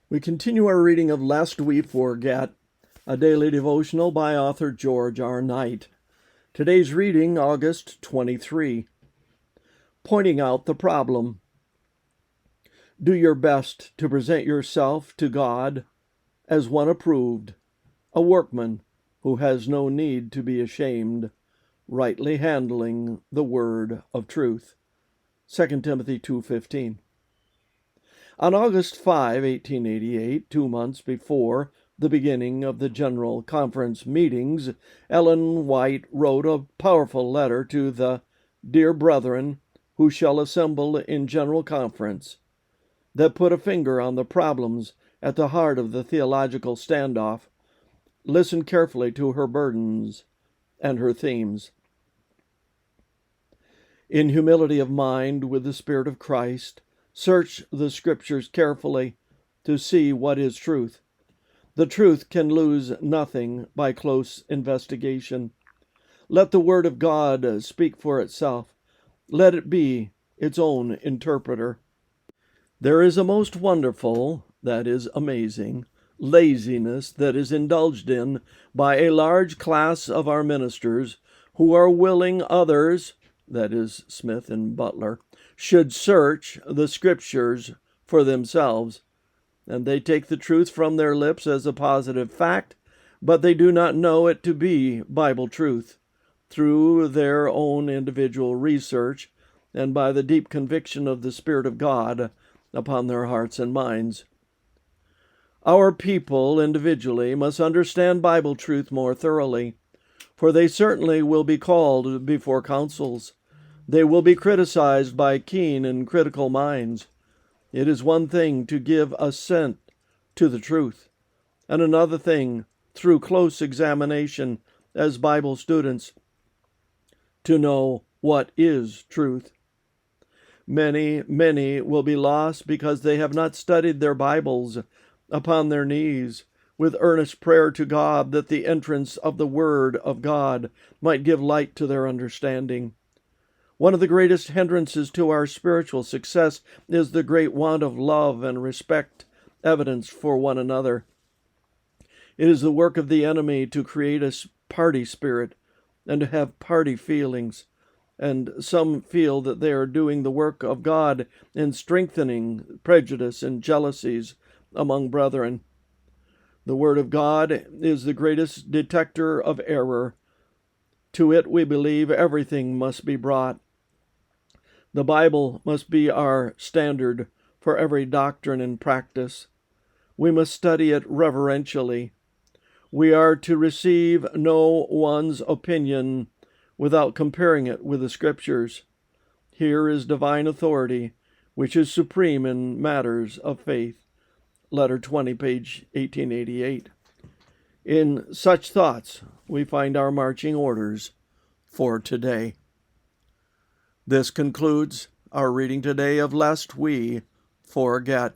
We continue our reading of Lest We Forget, a daily devotional by author George R. Knight. Today's reading, August 23. Pointing out the problem. Do your best to present yourself to God as one approved, a workman who has no need to be ashamed, rightly handling the word of truth. 2 Timothy 2:15. On August 5, 1888, 2 months before the beginning of the General Conference meetings, Ellen White wrote a powerful letter to the "Dear Brethren who shall assemble in General Conference" that put a finger on the problems at the heart of the theological standoff. Listen carefully to her burdens and her themes. In humility of mind, with the Spirit of Christ, search the Scriptures carefully to see what is truth. The truth can lose nothing by close investigation. Let the Word of God speak for itself. Let it be its own interpreter. There is a most wonderful, that is amazing, laziness that is indulged in by a large class of our ministers who are willing others, that is Smith and Butler, should search the Scriptures for themselves. And they take the truth from their lips as a positive fact, but they do not know it to be Bible truth. Through their own individual research and by the deep conviction of the Spirit of God upon their hearts and minds. Our people individually must understand Bible truth more thoroughly, for they certainly will be called before councils. They will be criticized by keen and critical minds. It is one thing to give assent to the truth, and another thing, through close examination as Bible students, to know what is truth. Many will be lost because they have not studied their Bibles upon their knees with earnest prayer to God that the entrance of the Word of God might give light to their understanding. One of the greatest hindrances to our spiritual success is the great want of love and respect evidenced for one another. It is the work of the enemy to create a party spirit and to have party feelings, and some feel that they are doing the work of God in strengthening prejudice and jealousies among brethren. The Word of God is the greatest detector of error. To it, we believe, everything must be brought. The Bible must be our standard for every doctrine and practice. We must study it reverentially. We are to receive no one's opinion without comparing it with the Scriptures. Here is divine authority, which is supreme in matters of faith. Letter 20, page 1888. In such thoughts, we find our marching orders for today. This concludes our reading today of Lest We Forget.